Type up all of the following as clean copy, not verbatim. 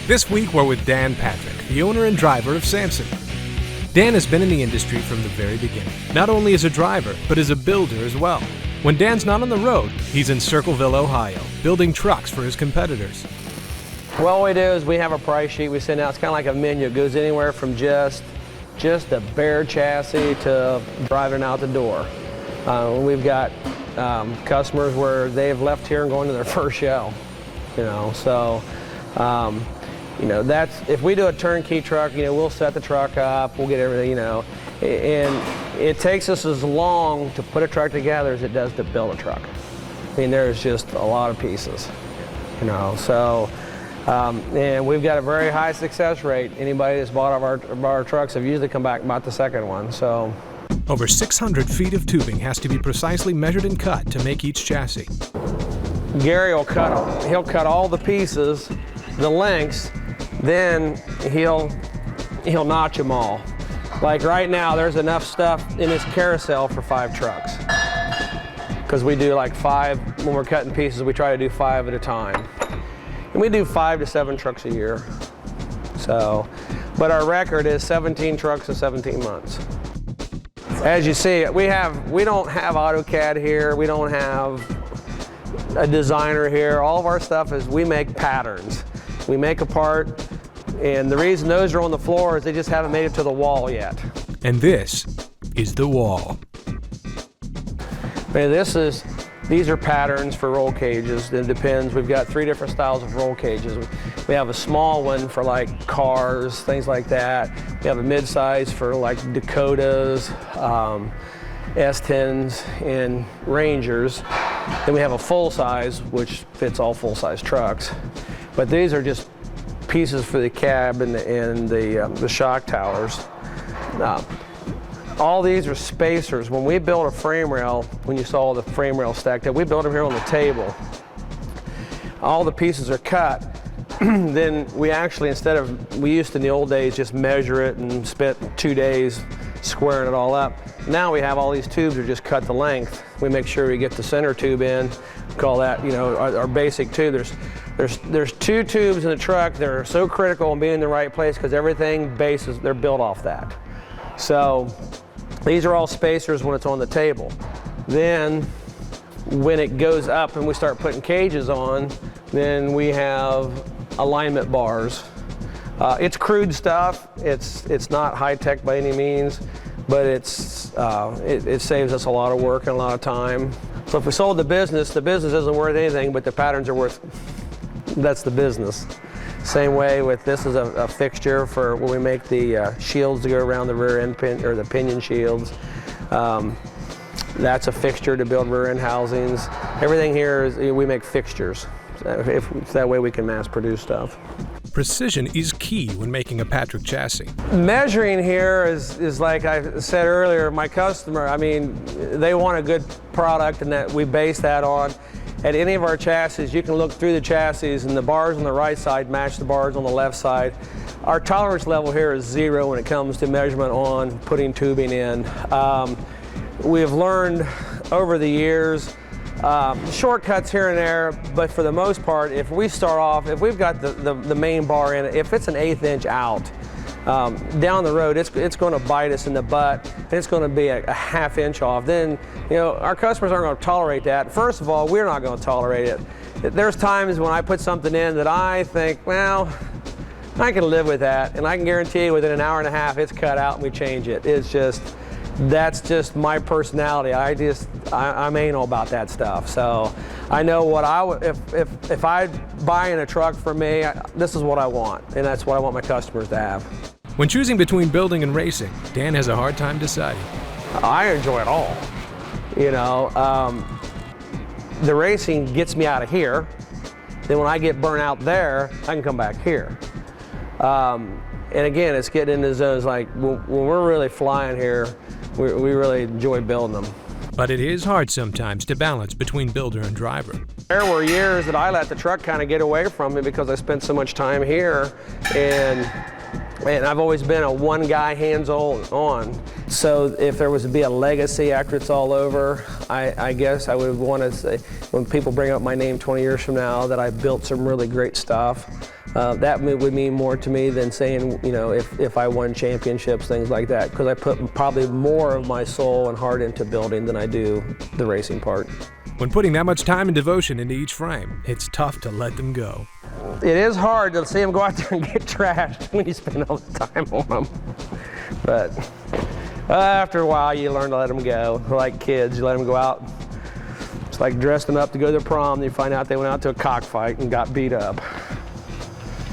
This week we're with Dan Patrick, the owner and driver of Samson. Dan has been in the industry from the very beginning, not only as a driver, but as a builder as well. When Dan's not on the road, he's in Circleville, Ohio, building trucks for his competitors. Well, what we do is we have a price sheet we send out. It's kind of like a menu. It goes anywhere from just a bare chassis to driving out the door. We've got customers where they've left here and going to their first show, so that's, if we do a turnkey truck, we'll set the truck up, we'll get everything, and it takes us as long to put a truck together as it does to build a truck. I mean, there's just a lot of pieces, so. And we've got a very high success rate. Anybody that's bought our trucks have usually come back and bought the second one. So, over 600 feet of tubing has to be precisely measured and cut to make each chassis. Gary will he'll cut all the pieces, the lengths, then he'll notch them all. Like right now, there's enough stuff in this carousel for 5 trucks. Because we do like 5, when we're cutting pieces, we try to do 5 at a time. And we do 5 to 7 trucks a year. So, but our record is 17 trucks in 17 months. As you see, we don't have AutoCAD here. We don't have a designer here. All of our stuff is we make patterns. We make a part, and the reason those are on the floor is they just haven't made it to the wall yet. And this is the wall. These are patterns for roll cages. It depends. We've got 3 different styles of roll cages. We have a small one for like cars, things like that. We have a mid-size for like Dakotas, S10s, and Rangers. Then we have a full-size, which fits all full-size trucks. But these are just pieces for the cab and the shock towers. All these are spacers. When we build a frame rail, when you saw the frame rail stacked up, we build them here on the table. All the pieces are cut. Then we actually, we used to in the old days just measure it and spent 2 days squaring it all up. Now we have all these tubes are just cut to length. We make sure we get the center tube in. We call that, our basic tube. There's 2 tubes in the truck that are so critical in being in the right place because everything they're built off that. So these are all spacers when it's on the table. Then when it goes up and we start putting cages on, then we have alignment bars. It's crude stuff. It's not high tech by any means, but it saves us a lot of work and a lot of time. So if we sold the business isn't worth anything, but the patterns are worth, that's the business. Same way with this is a fixture for when we make the shields to go around the rear end or the pinion shields. That's a fixture to build rear end housings. Everything here is, we make fixtures. If that way we can mass produce stuff. Precision is key when making a Patrick chassis. Measuring here is like I said earlier, my customer, they want a good product and that we base that on. At any of our chassis, you can look through the chassis and the bars on the right side match the bars on the left side. Our tolerance level here is 0 when it comes to measurement on putting tubing in. We've learned over the years shortcuts here and there, but for the most part, if we start off, if we've got the main bar in it, if it's an 1/8 inch out, down the road, it's going to bite us in the butt, and it's going to be a 1/2 inch off. Then, our customers aren't going to tolerate that. First of all, we're not going to tolerate it. There's times when I put something in that I think, well, I can live with that, and I can guarantee you within an hour and a half, it's cut out and we change it. That's just my personality. I'm anal about that stuff. So I know what if I buy in a truck for me, this is what I want, and that's what I want my customers to have. When choosing between building and racing, Dan has a hard time deciding. I enjoy it all. The racing gets me out of here. Then when I get burnt out there, I can come back here. And again, it's getting into zones like when we're really flying here, we really enjoy building them. But it is hard sometimes to balance between builder and driver. There were years that I let the truck kind of get away from me because I spent so much time here, and I've always been a one guy hands-on. So if there was to be a legacy after it's all over, I guess I would want to say, when people bring up my name 20 years from now, that I built some really great stuff. That would mean more to me than saying, you know, if I won championships, things like that, because I put probably more of my soul and heart into building than I do the racing part. When putting that much time and devotion into each frame, it's tough to let them go. It is hard to see them go out there and get trashed when you spend all the time on them. But after a while, you learn to let them go. Like kids, you let them go out. It's like dressing them up to go to prom, and you find out they went out to a cockfight and got beat up.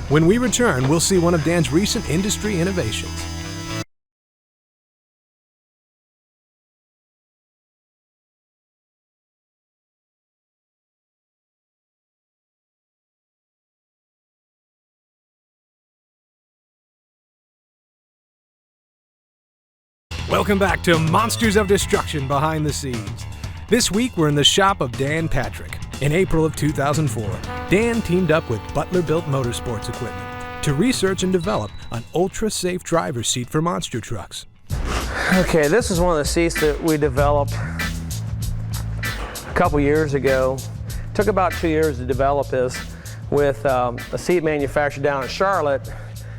When we return, we'll see one of Dan's recent industry innovations. Welcome back to Monsters of Destruction Behind the Scenes. This week we're in the shop of Dan Patrick. In April of 2004, Dan teamed up with Butler Built Motorsports Equipment to research and develop an ultra-safe driver's seat for monster trucks. Okay, this is one of the seats that we developed a couple years ago. It took about 2 years to develop this with a seat manufacturer down in Charlotte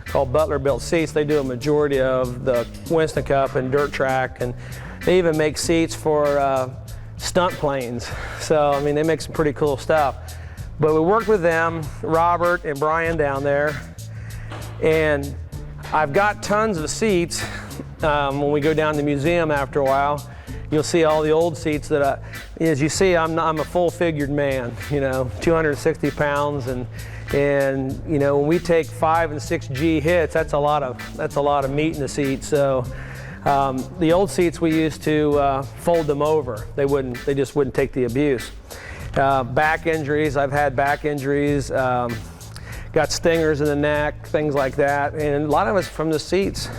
called Butler Built Seats. They do a majority of the Winston Cup and dirt track, and they even make seats for stunt planes. So, I mean, they make some pretty cool stuff. But we worked with them, Robert and Brian down there, and I've got tons of seats. When we go down to the museum after a while, you'll see all the old seats that as you see, I'm a full-figured man, you know, 260 pounds, and you know, when we take 5 and 6 G hits, that's a lot of meat in the seat. So the old seats, we used to fold them over. They just wouldn't take the abuse. Back injuries, I've had back injuries, got stingers in the neck, things like that, and a lot of it's from the seats.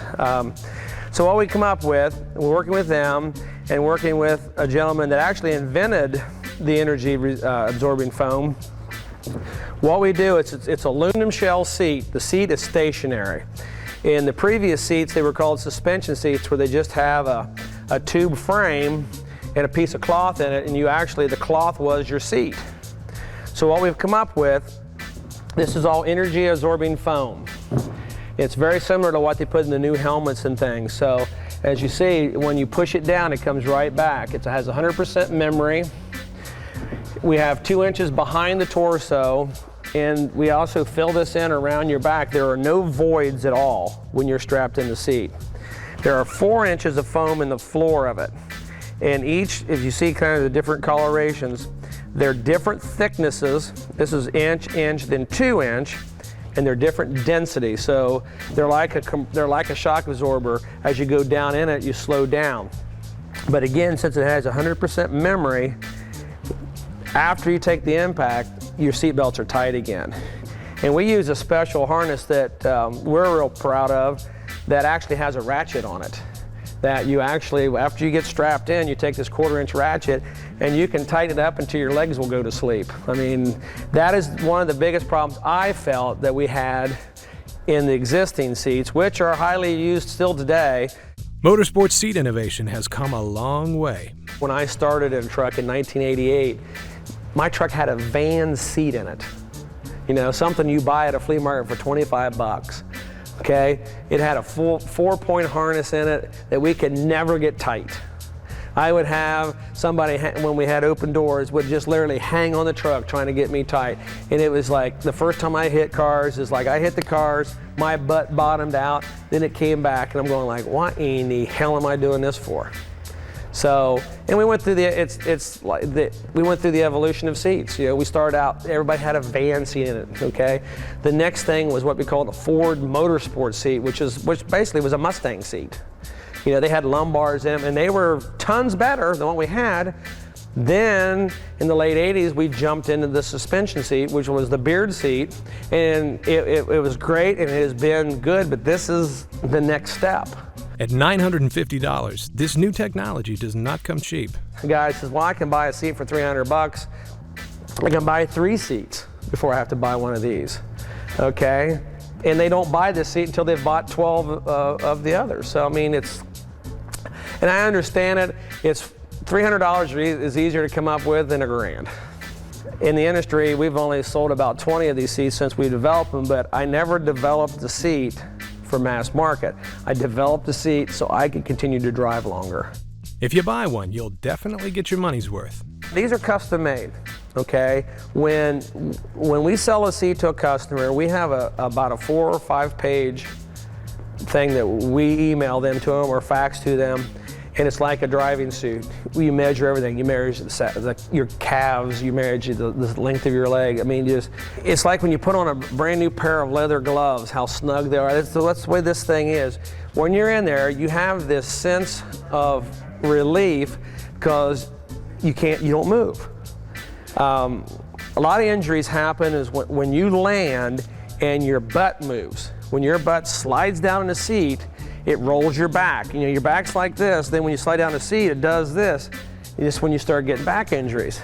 So what we come up with, we're working with them and working with a gentleman that actually invented the energy absorbing foam. What we do, it's aluminum shell seat. The seat is stationary. In the previous seats, they were called suspension seats, where they just have a tube frame and a piece of cloth in it, and the cloth was your seat. So what we've come up with, this is all energy absorbing foam. It's very similar to what they put in the new helmets and things. So as you see, when you push it down, it comes right back. It has 100% memory. We have 2 inches behind the torso, and we also fill this in around your back. There are no voids at all when you're strapped in the seat. There are 4 inches of foam in the floor of it. And each, if you see kind of the different colorations, they're different thicknesses. This is inch, then 2 inch, and they're different density. So they're like a shock absorber. As you go down in it, you slow down. But again, since it has 100% memory, after you take the impact, your seat belts are tight again. And we use a special harness that we're real proud of that actually has a ratchet on it. That you actually, after you get strapped in, you take this 1/4 inch ratchet and you can tighten it up until your legs will go to sleep. I mean, that is one of the biggest problems I felt that we had in the existing seats, which are highly used still today. Motorsports seat innovation has come a long way. When I started in a truck in 1988, my truck had a van seat in it. You know, something you buy at a flea market for 25 bucks. Okay? It had a full 4-point harness in it that we could never get tight. I would have somebody, when we had open doors, would just literally hang on the truck trying to get me tight. And it was like, the first time I hit cars, is like I hit the cars, my butt bottomed out, then it came back, and I'm going like, what in the hell am I doing this for? So, and we went through we went through the evolution of seats. You know, we started out, everybody had a van seat in it, okay? The next thing was what we called a Ford Motorsport seat, which basically was a Mustang seat. You know, they had lumbars in them, and they were tons better than what we had. Then, in the late 80s, we jumped into the suspension seat, which was the Beard seat, and it was great, and it has been good, but this is the next step. At $950, this new technology does not come cheap. The guy says, well, I can buy a seat for 300 bucks. I can buy 3 seats before I have to buy one of these, okay? And they don't buy this seat until they've bought 12 of the others. So, I mean, and I understand it. It's $300 is easier to come up with than $1,000. In the industry, we've only sold about 20 of these seats since we developed them, but I never developed the seat for mass market. I developed the seat so I could continue to drive longer. If you buy one, you'll definitely get your money's worth. These are custom made, okay? When we sell a seat to a customer, we have about a 4 or 5 page thing that we email them to them or fax to them, and it's like a driving suit. You measure everything. You measure your calves, you measure the length of your leg. I mean, it's like when you put on a brand new pair of leather gloves, how snug they are. That's the way this thing is. When you're in there, you have this sense of relief because you don't move. A lot of injuries happen is when you land and your butt moves. When your butt slides down in the seat, it rolls your back. You know, your back's like this, then when you slide down the seat, it does this. It's when you start getting back injuries.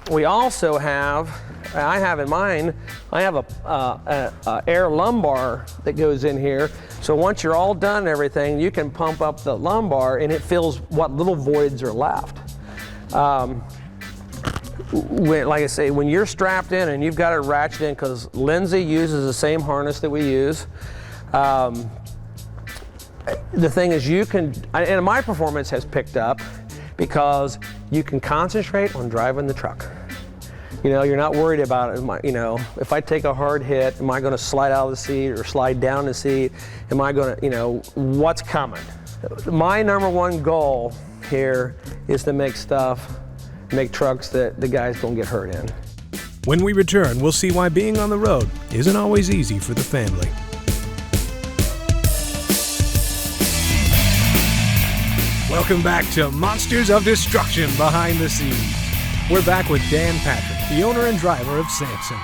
We also have, I have in mine, I have a air lumbar that goes in here. So once you're all done and everything, you can pump up the lumbar and it fills what little voids are left. Like I say, when you're strapped in and you've got it ratcheted in, because Lindsay uses the same harness that we use, the thing is and my performance has picked up because you can concentrate on driving the truck. You know, you're not worried about it. You know, if I take a hard hit, am I going to slide out of the seat or slide down the seat? Am I going to, you know, what's coming? My number one goal here is to make trucks that the guys don't get hurt in. When we return, we'll see why being on the road isn't always easy for the family. Welcome back to Monsters of Destruction Behind the Scenes. We're back with Dan Patrick, the owner and driver of Samson.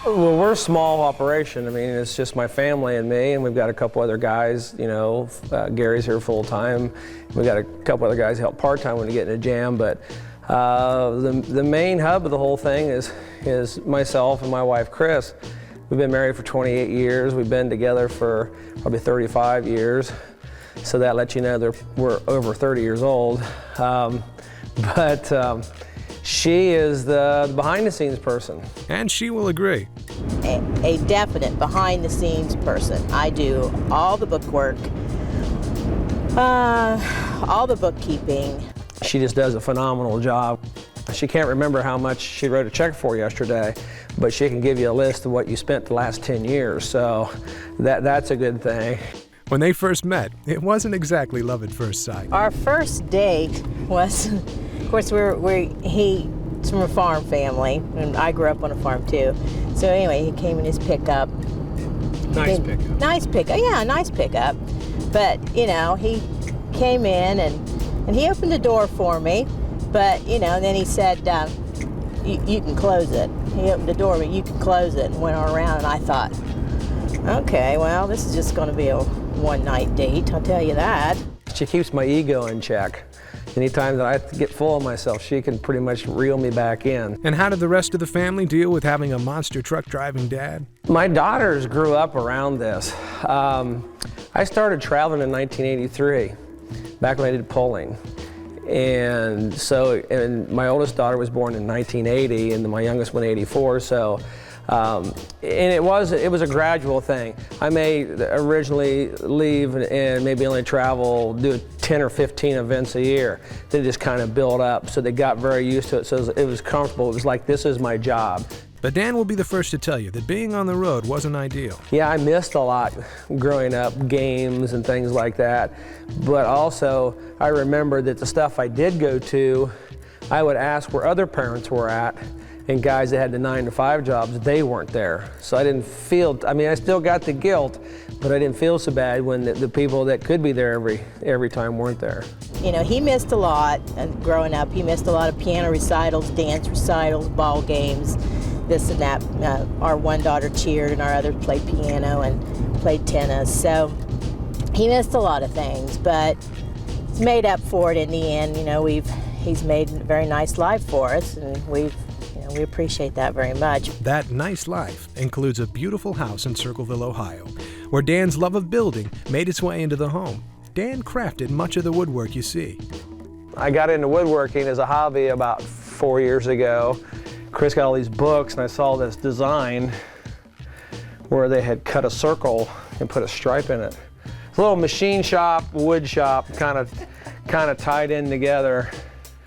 Well, we're a small operation. I mean, it's just my family and me, and we've got a couple other guys, you know, Gary's here full-time. We've got a couple other guys help part-time when we get in a jam, but the main hub of the whole thing is myself and my wife, Chris. We've been married for 28 years. We've been together for probably 35 years. So that lets you know that we're over 30 years old. She is the behind-the-scenes person. And she will agree. A definite behind-the-scenes person. I do all the bookwork, all the bookkeeping. She just does a phenomenal job. She can't remember how much she wrote a check for yesterday, but she can give you a list of what you spent the last 10 years, so that's a good thing. When they first met, it wasn't exactly love at first sight. Our first date was, of course, he's from a farm family, and I grew up on a farm too. So anyway, he came in his pickup. Nice pickup. Nice pickup, yeah, nice pickup. But, you know, he came in and he opened the door for me, but, you know, then he said, you can close it. He opened the door, but you can close it, and went all around, and I thought, okay, well, this is just going to be a one-night date, I'll tell you that. She keeps my ego in check. Anytime that I get full of myself, she can pretty much reel me back in. And how did the rest of the family deal with having a monster truck driving dad? My daughters grew up around this. I started traveling in 1983, back when I did polling. And my oldest daughter was born in 1980, and my youngest one 84, so and it was a gradual thing. I may originally leave and maybe only travel, do 10 or 15 events a year. They just kind of built up, so they got very used to it, so it was comfortable. It was like, this is my job. But Dan will be the first to tell you that being on the road wasn't ideal. Yeah, I missed a lot growing up, games and things like that. But also, I remember that the stuff I did go to, I would ask where other parents were at, and guys that had the 9-to-5 jobs, they weren't there. So I didn't feel, I mean, I still got the guilt, but I didn't feel so bad when the people that could be there every time weren't there. You know, he missed a lot growing up. He missed a lot of piano recitals, dance recitals, ball games, this and that. Our one daughter cheered and our other played piano and played tennis. So he missed a lot of things, but he's made up for it in the end. You know, he's made a very nice life for us, and we appreciate that very much. That nice life includes a beautiful house in Circleville, Ohio, where Dan's love of building made its way into the home. Dan crafted much of the woodwork you see. I got into woodworking as a hobby about 4 years ago. Chris got all these books, and I saw this design where they had cut a circle and put a stripe in it. It's a little machine shop, wood shop, kind of tied in together.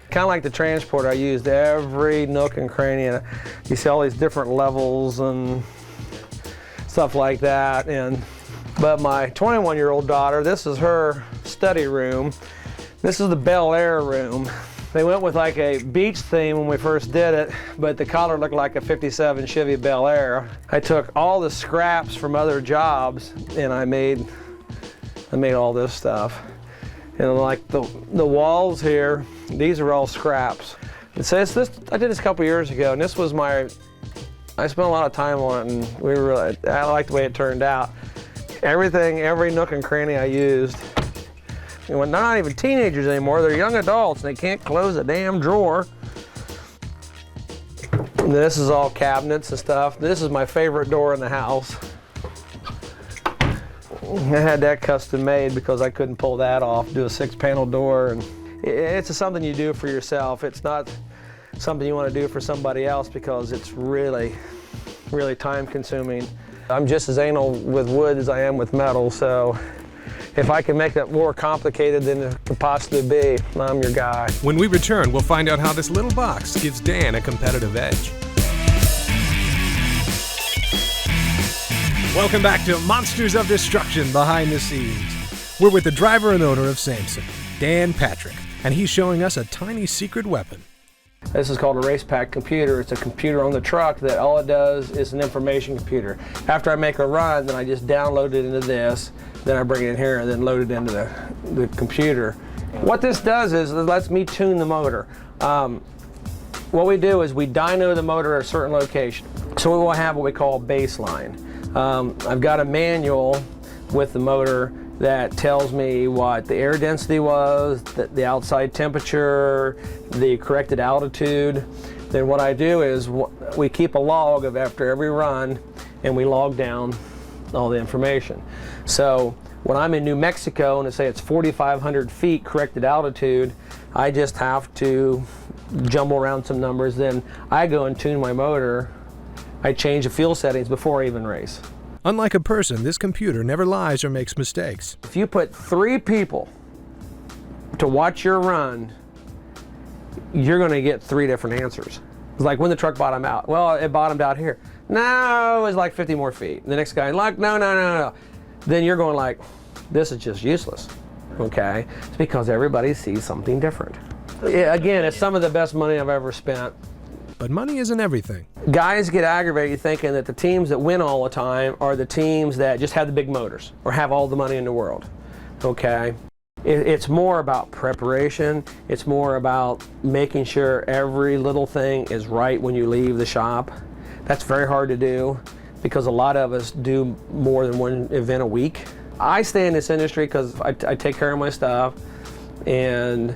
Kind of like the transport, I used every nook and cranny. And you see all these different levels and stuff like that. But my 21-year-old daughter, this is her study room. This is the Bel Air room. They went with like a beach theme when we first did it, but the collar looked like a 57 Chevy Bel Air. I took all the scraps from other jobs and I made all this stuff. And like the walls here, these are all scraps. It says this, I did this a couple years ago, and this was I spent a lot of time on it, and I like the way it turned out. Everything, every nook and cranny I used. And when they're not even teenagers anymore, they're young adults, and they can't close a damn drawer. And this is all cabinets and stuff. This is my favorite door in the house. I had that custom made because I couldn't pull that off, do a 6-panel door. And it's something you do for yourself. It's not something you want to do for somebody else because it's really, really time consuming. I'm just as anal with wood as I am with metal, so if I can make that more complicated than it could possibly be, I'm your guy. When we return, we'll find out how this little box gives Dan a competitive edge. Welcome back to Monsters of Destruction Behind the Scenes. We're with the driver and owner of Samson, Dan Patrick, and he's showing us a tiny secret weapon. This is called a race pack computer. It's a computer on the truck that all it does is an information computer. After I make a run, then I just download it into this, then I bring it in here and then load it into the computer. What this does is it lets me tune the motor. What we do is we dyno the motor at a certain location. So we will have what we call a baseline. I've got a manual with the motor that tells me what the air density was, the outside temperature, the corrected altitude. Then what I do is we keep a log of after every run, and we log down all the information. So when I'm in New Mexico and say it's 4,500 feet corrected altitude, I just have to jumble around some numbers. Then I go and tune my motor. I change the fuel settings before I even race. Unlike a person, this computer never lies or makes mistakes. If you put 3 people to watch your run, you're going to get 3 different answers. It's like when the truck bottomed out. Well, it bottomed out here. No, it was like 50 more feet. The next guy, like, no. Then you're going like, this is just useless. Okay? It's because everybody sees something different. Yeah, again, it's some of the best money I've ever spent. But money isn't everything. Guys get aggravated thinking that the teams that win all the time are the teams that just have the big motors or have all the money in the world. Okay? It's more about preparation. It's more about making sure every little thing is right when you leave the shop. That's very hard to do because a lot of us do more than one event a week. I stay in this industry because I take care of my stuff, and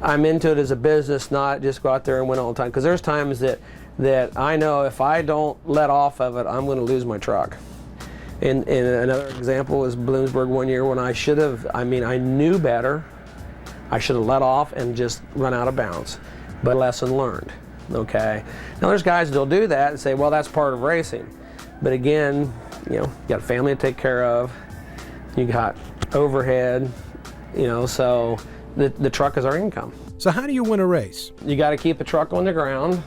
I'm into it as a business, not just go out there and win all the time. Because there's times that I know if I don't let off of it, I'm going to lose my truck. And another example is Bloomsburg one year when I knew better. I should have let off and just run out of bounds. But lesson learned, okay? Now there's guys that'll do that and say, well, that's part of racing. But again, you got a family to take care of. You got overhead, so the truck is our income. So how do you win a race? You got to keep the truck on the ground.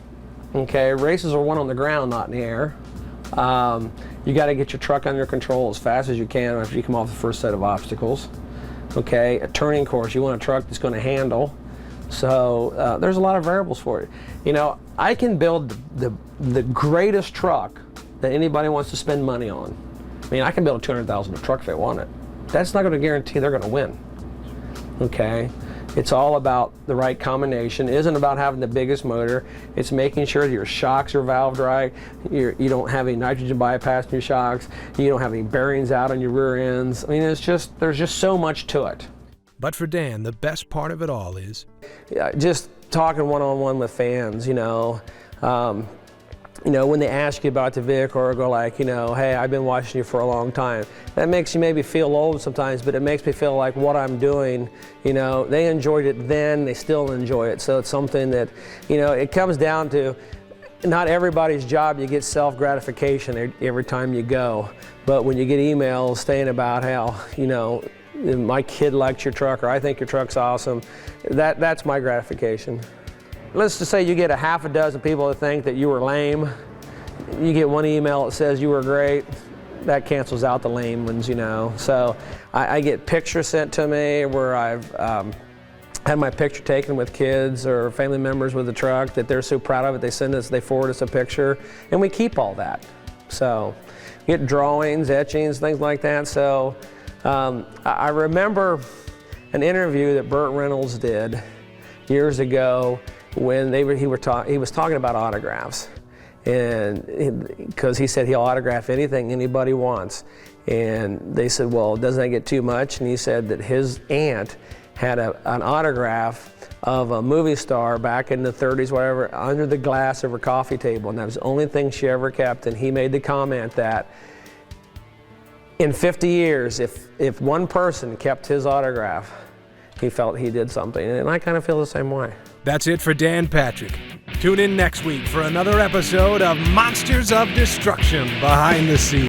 Okay, races are won on the ground, not in the air. You got to get your truck under control as fast as you can after you come off the first set of obstacles. Okay, a turning course, you want a truck that's going to handle. So there's a lot of variables for it. I can build the greatest truck that anybody wants to spend money on. I mean, I can build a $200,000 truck if I want it. That's not going to guarantee they're going to win. Okay, it's all about the right combination. It isn't about having the biggest motor. It's making sure that your shocks are valved right. You don't have any nitrogen bypass in your shocks. You don't have any bearings out on your rear ends. I mean, there's just so much to it. But for Dan, the best part of it all is just talking one-on-one with fans. when they ask you about the vehicle or go like, hey, I've been watching you for a long time. That makes you maybe feel old sometimes, but it makes me feel like what I'm doing, they enjoyed it then, they still enjoy it. So it's something that, it comes down to, not everybody's job, you get self-gratification every time you go. But when you get emails saying about how, my kid likes your truck, or I think your truck's awesome, that's my gratification. Let's just say you get a half a dozen people that think that you were lame. You get one email that says you were great. That cancels out the lame ones, So I get pictures sent to me where I've had my picture taken with kids or family members with the truck that they're so proud of it. They forward us a picture, and we keep all that. So we get drawings, etchings, things like that. So I remember an interview that Burt Reynolds did years ago when he was talking about autographs, and because he said he'll autograph anything anybody wants, and they said, well, doesn't that get too much? And he said that his aunt had an autograph of a movie star back in the 30s, whatever, under the glass of her coffee table, and that was the only thing she ever kept. And he made the comment that in 50 years, if one person kept his autograph, he felt he did something, and I kind of feel the same way. That's it for Dan Patrick. Tune in next week for another episode of Monsters of Destruction Behind the Scenes.